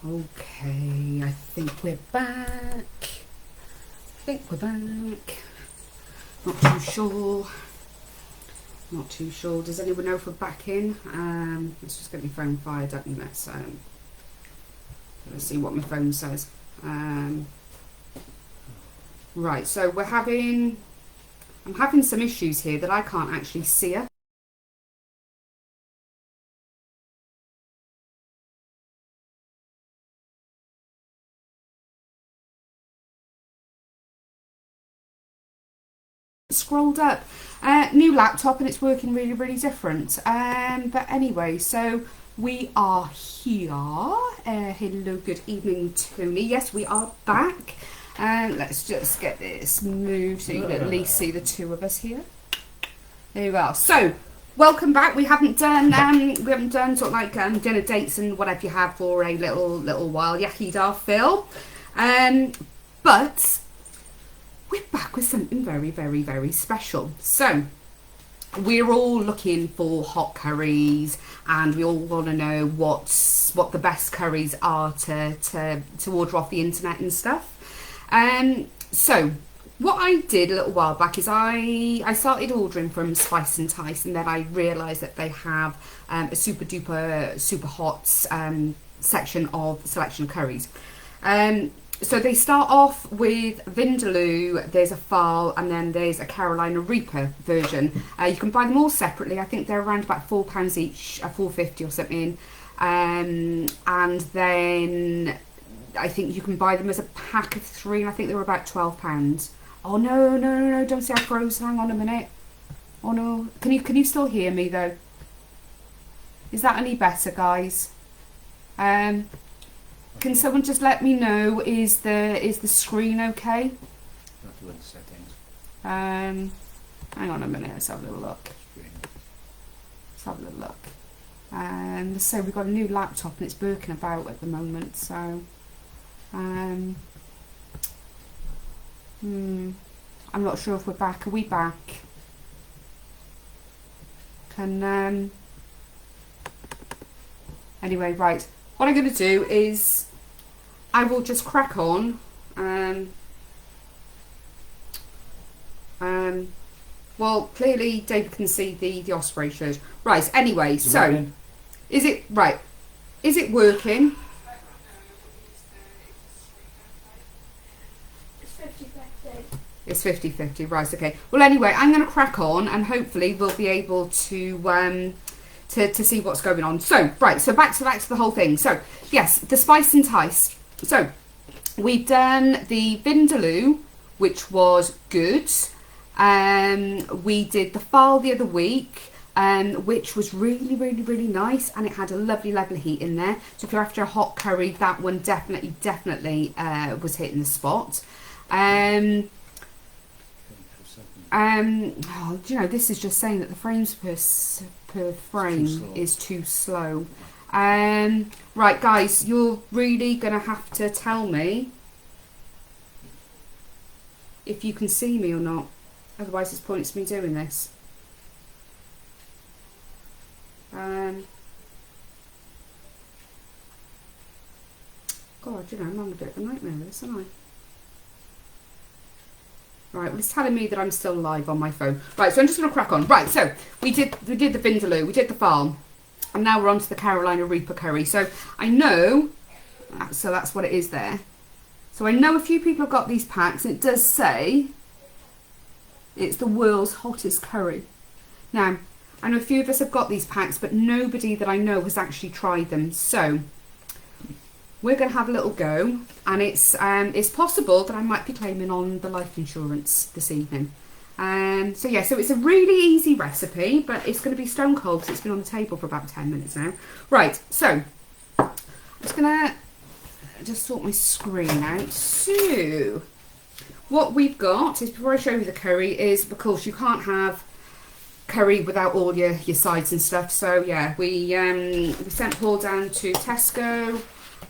Okay, I think we're back. Not too sure. Not too sure. Does anyone know if we're back in? Let's just get my phone fired up and let's see what my phone says. Right, so I'm having some issues here that I can't actually see her. Scrolled up. New laptop and it's working really different. But anyway, so we are here. Hello, good evening, Tony. Yes, we are back. Let's just get this moved so you can at least see the two of us here. There you are. So, welcome back. We haven't done sort of like dinner dates and whatever you have for a little while. Yahida Phil. But we're back with something very special. So we're all looking for hot curries and we all want to know what the best curries are to order off the internet and stuff. So what I did a little while back is I started ordering from Spicentice, and then I realised that they have a super hot selection of curries. So they start off with Vindaloo, there's a Fal, and then there's a Carolina Reaper version. You can buy them all separately. I think they're around about £4 each, £4.50 or something. And then I think you can buy them as a pack of 3, and I think they were about £12. Oh no, don't say I froze. Hang on a minute. Oh no. Can you still hear me though? Is that any better, guys? Can someone just let me know, is the screen okay? Not doing settings. Hang on a minute, let's have a little look. So we've got a new laptop and it's working about at the moment, so I'm not sure if we're back. Are we back? Anyway, right. What I'm going to do is I will just crack on. Well, clearly David can see the Osprey shirt. Right, anyway, so is it right? Is it working? It's 50-50, right, okay. Well, anyway, I'm going to crack on and hopefully we'll be able to see what's going on. So, right, so back to the whole thing. So, yes, the Spicentice. So, we've done the Vindaloo, which was good. We did the Fal the other week, which was really nice, and it had a lovely heat in there. So if you're after a hot curry, that one definitely was hitting the spot. This is just saying that the frames per frame is too slow. Right, guys, you're really gonna have to tell me if you can see me or not. Otherwise, it's pointless me doing this. God, I'm having a bit of a nightmare with this, aren't I? Right, well, it's telling me that I'm still live on my phone. Right, so I'm just going to crack on. Right, so we did the Vindaloo, we did the Farm, and now we're on to the Carolina Reaper curry. So I know, so that's what it is there. So I know a few people have got these packs, and it does say it's the world's hottest curry. Now, I know a few of us have got these packs, but nobody that I know has actually tried them. So we're going to have a little go, and it's possible that I might be claiming on the life insurance this evening. So it's a really easy recipe, but it's going to be stone cold because it's been on the table for about 10 minutes now. Right, so I'm just going to sort my screen out. So what we've got is, before I show you the curry, is, of course, you can't have curry without all your sides and stuff. So yeah, we sent Paul down to Tesco,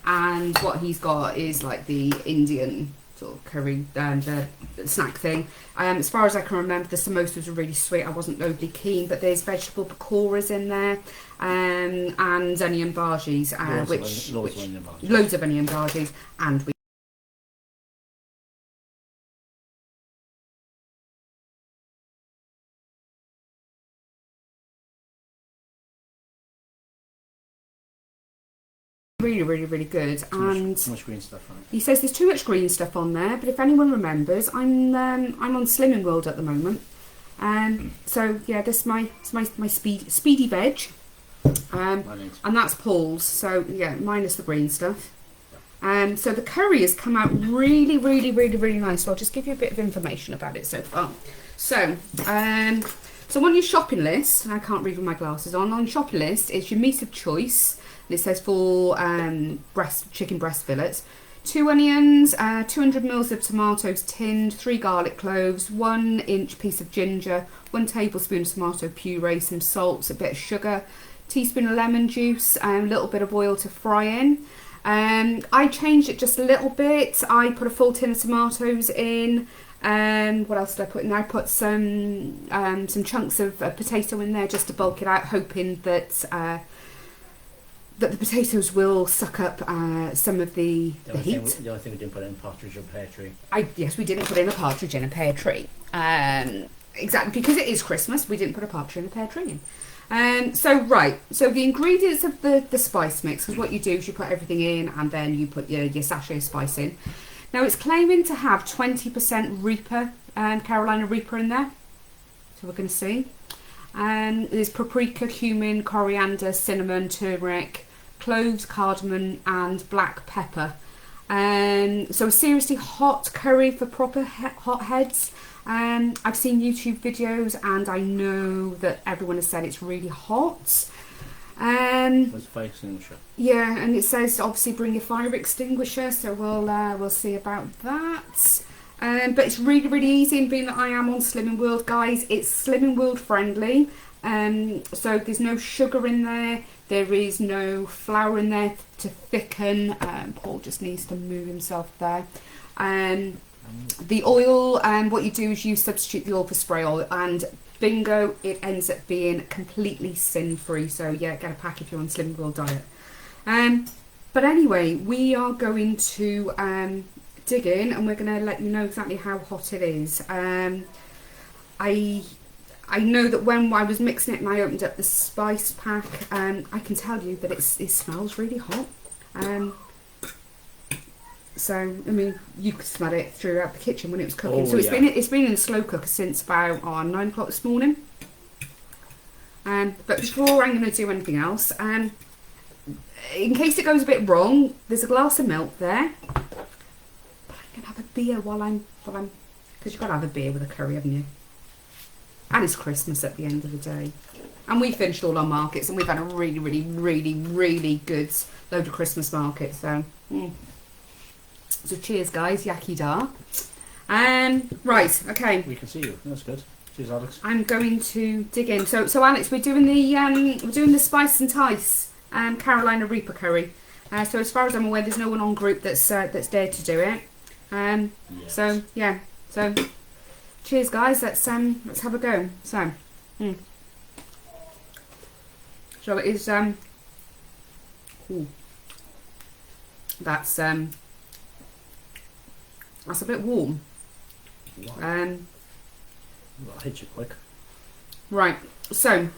and what he's got is like the Indian sort of curry the snack thing. As far as I can remember, the samosas were really sweet. I wasn't overly keen, but there's vegetable pakoras in there, and onion bhajis, loads of onion bhajis, and we really good. And too much green stuff on it. He says there's too much green stuff on there, but if anyone remembers, I'm on Slimming World at the moment. So yeah, this is my speedy veg. And that's Paul's. So yeah, minus the green stuff. So the curry has come out really nice. So I'll just give you a bit of information about it so far. So so on your shopping list, and I can't read with my glasses on your shopping list, it's your meat of choice. And it says for chicken breast fillets, 2 onions, 200 mils of tomatoes tinned, 3 garlic cloves, 1 inch piece of ginger, 1 tablespoon of tomato puree, some salt, a bit of sugar, teaspoon of lemon juice, a little bit of oil to fry in. I changed it just a little bit. I put a full tin of tomatoes in. What else did I put in there? I put some chunks of potato in there just to bulk it out, hoping that the potatoes will suck up some of the heat. The only thing we didn't put in partridge or pear tree. Yes, we didn't put in a partridge in a pear tree. Exactly, because it is Christmas, we didn't put a partridge in a pear tree in. So the ingredients of the spice mix is what you do is you put everything in and then you put your sachet of spice in. Now it's claiming to have 20% Reaper, Carolina Reaper in there. So we're going to see. There's paprika, cumin, coriander, cinnamon, turmeric, cloves, cardamom and black pepper. So a seriously hot curry for proper hot heads. I've seen YouTube videos and I know that everyone has said it's really hot. There's a fire extinguisher. Yeah, and it says obviously bring your fire extinguisher, so we'll see about that. But it's really easy, and being that I am on Slimming World, guys, it's Slimming World friendly. So there's no sugar in there, there is no flour in there to thicken. Paul just needs to move himself there. The oil, what you do is you substitute the oil for spray oil, and bingo, it ends up being completely sin-free. So yeah, get a pack if you're on Slimming World diet. But anyway, we are going to dig in and we're going to let you know exactly how hot it is. I know that when I was mixing it and I opened up the spice pack, I can tell you that it smells really hot. So I mean, you could smell it throughout the kitchen when it was cooking. So it's been in the slow cooker since about 9 o'clock this morning. But before I'm going to do anything else, in case it goes a bit wrong, there's a glass of milk there. But I'm going to have a beer while I'm because you've got to have a beer with a curry, haven't you? And it's Christmas at the end of the day. And we finished all our markets and we've had a really good load of Christmas markets. So, so cheers, guys. Yaki da. Right, okay. We can see you. That's good. Cheers, Alex. I'm going to dig in. So Alex, we're doing the Spicentice Carolina Reaper curry. So as far as I'm aware, there's no one on group that's dared to do it. Yes. So yeah. So cheers, guys. Let's have a go. So, so it is that's a bit warm. Wow. That'll hit you quick. Right. So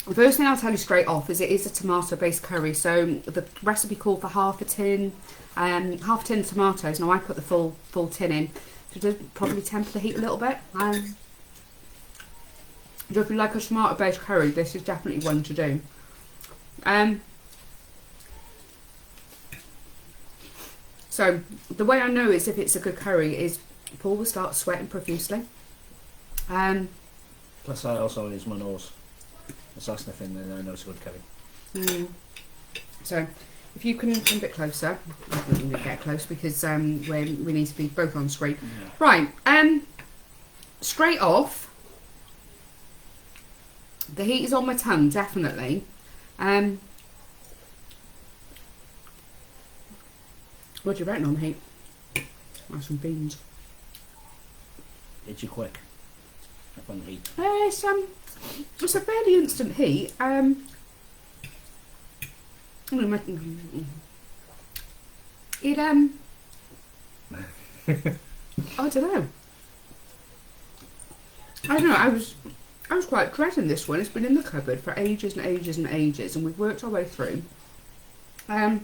the first thing I'll tell you straight off is it is a tomato-based curry. So the recipe called for half a tin of tomatoes. Now I put the full tin in. So it does probably temper the heat a little bit. So if you like a tomato-based curry, this is definitely one to do. So the way I know is if it's a good curry is Paul will start sweating profusely. Plus I also use my nose. That's the thing, then I know it's a good curry. So if you can come a bit closer, I think we need to get close because we need to be both on screen. Yeah. Right, straight off, the heat is on my tongue, definitely. What do you reckon on the heat? And some beans. It's you quick. Up on the heat. It's a fairly instant heat. It I don't know. I was quite dreading this one. It's been in the cupboard for ages and ages and ages, and we've worked our way through. Right,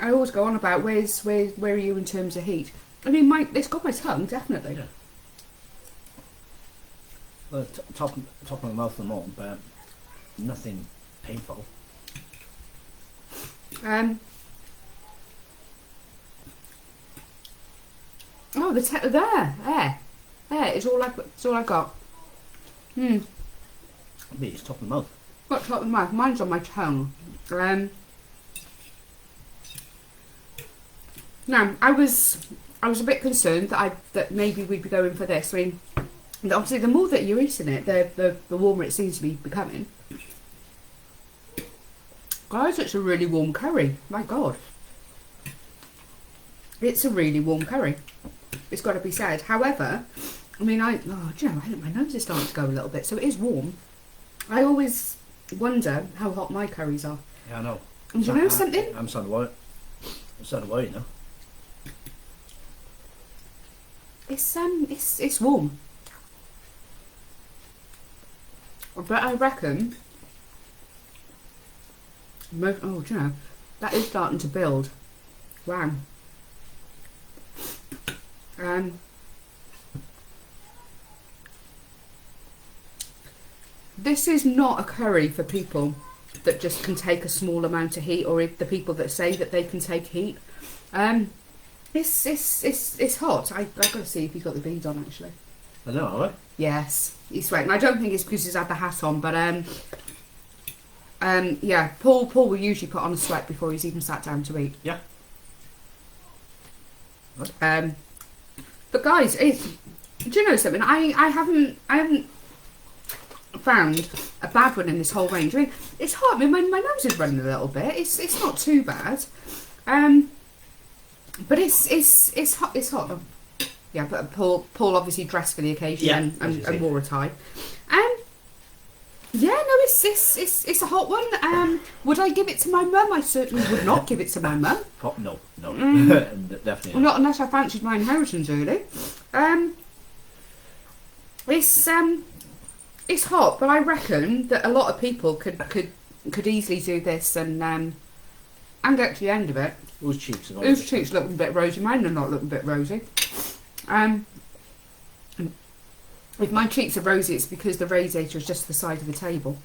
I always go on about where are you in terms of heat. I mean, it's got my tongue, definitely. Yeah. Well, top of my mouth and all, but nothing painful. Oh, there. It's all I got. Me, it's top of the mouth. Got top of the mouth. Mine's on my tongue. Now, I was a bit concerned that maybe we'd be going for this. I mean, obviously, the more that you're eating it, the warmer it seems to be becoming. Guys, it's a really warm curry. My God, it's a really warm curry. It's got to be said. However, I mean, I think my nose is starting to go a little bit, so it is warm. I always wonder how hot my curries are. Yeah, I know. And do you know something? I'm starting to worry now. It's warm. But I reckon do you know, that is starting to build. Wow. This is not a curry for people that just can take a small amount of heat, or if the people that say that they can take heat. It's hot. I've got to see if he's got the beads on actually. I know, have I? Yes, he's sweating. I don't think it's because he's had the hat on, but yeah, Paul will usually put on a sweat before he's even sat down to eat. Yeah. But guys, do you know something? I haven't found a bad one in this whole range. I mean, it's hot. I mean, my nose is running a little bit. It's not too bad. But it's hot. It's hot. Yeah, but Paul obviously dressed for the occasion and wore a tie. Yeah, no, it's a hot one. Would I give it to my mum? I certainly would not give it to my mum. No, definitely not unless I fancied my inheritance early. It's hot, but I reckon that a lot of people could easily do this and get to the end of it. Whose cheeks looking a bit rosy? Mine are not looking a bit rosy. If my cheeks are rosy, it's because the radiator is just the side of the table.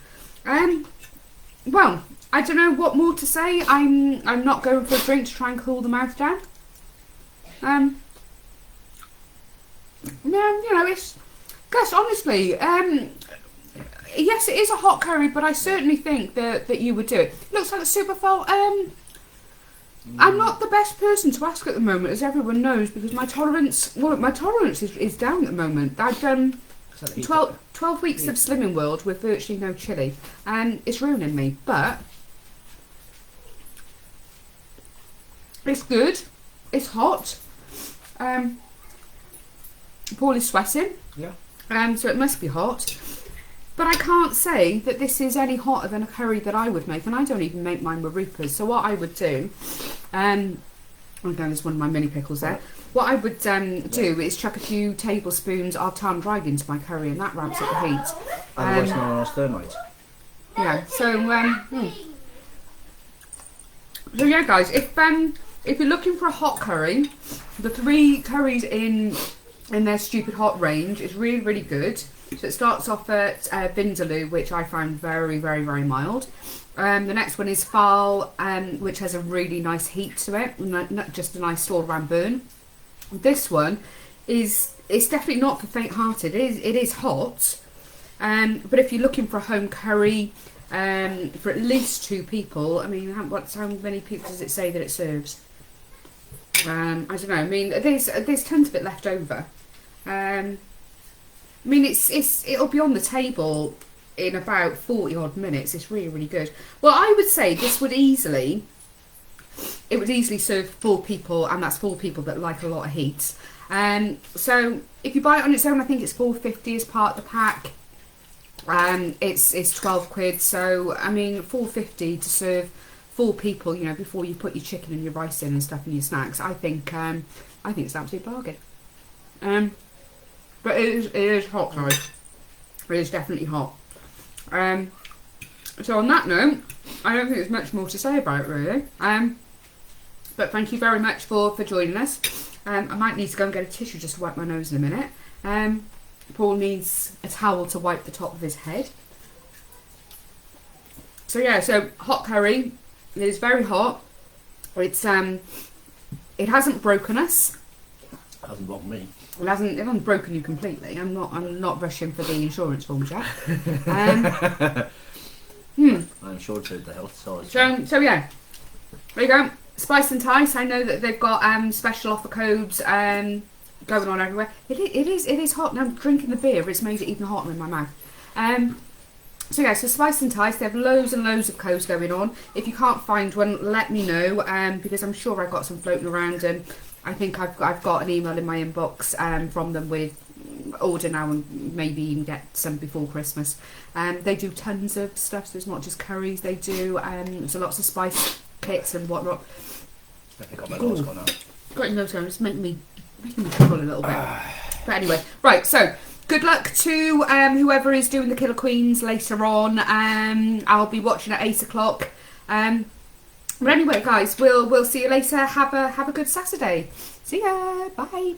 Well, I don't know what more to say. I'm not going for a drink to try and cool the mouth down. No, you know, guys, honestly, yes, it is a hot curry, but I certainly think that you would do it. Looks like a super full. I'm not the best person to ask at the moment, as everyone knows, because my tolerance is down at the moment. I've done 12 weeks of Slimming World with virtually no chili, and it's ruining me, but it's good. It's hot. Paul is sweating. Yeah. So it must be hot. But I can't say that this is any hotter than a curry that I would make, and I don't even make mine with Reapers. So what I would do, again, there's one of my mini pickles there. What I would do is chuck a few tablespoons of tarn dried into my curry, and that ramps up the heat. Otherwise known as thermite. Yeah. So so yeah, guys, if you're looking for a hot curry, the 3 curries in their stupid hot range is really, really good. So it starts off at Vindaloo, which I found very, very, very mild. The next one is Fal, which has a really nice heat to it, not just a nice all-round burn. This one it's definitely not for faint-hearted. It is hot, but if you're looking for a home curry for at least 2 people, I mean, how many people does it say that it serves? I don't know. I mean, there's tons of it left over. I mean, it'll be on the table in about 40 odd minutes. It's really, really good. Well, I would say this would easily it would easily serve 4 people, and that's 4 people that like a lot of heat. So if you buy it on its own, I think it's £4.50 as part of the pack. It's 12 quid, so I mean £4.50 to serve 4 people, you know, before you put your chicken and your rice in and stuff and your snacks. I think it's an absolute bargain. But it is hot, guys. It is definitely hot. So on that note, I don't think there's much more to say about it, really. But thank you very much for joining us. I might need to go and get a tissue just to wipe my nose in a minute. Paul needs a towel to wipe the top of his head. So yeah, so hot curry. It is very hot. It's it hasn't broken us. Hasn't broken me. It hasn't broken you completely. I'm not rushing for the insurance forms yet. I'm sure to the health side. So yeah, there you go. Spicentice. I know that they've got special offer codes going on everywhere. It is hot. Now I'm drinking the beer. It's made it even hotter in my mouth. So yeah, so Spicentice. They have loads and loads of codes going on. If you can't find one, let me know because I'm sure I've got some floating around, and I think I've got an email in my inbox from them with order now and maybe even get some before Christmas. They do tons of stuff, so it's not just curries. They do so lots of spice kits and whatnot. I think got my nose gone out. Got your nose going. It's making me trouble a little bit. But anyway, right. So good luck to whoever is doing the Killer Queens later on. I'll be watching at 8 o'clock. But anyway, guys, we'll see you later. Have a good Saturday. See ya. Bye.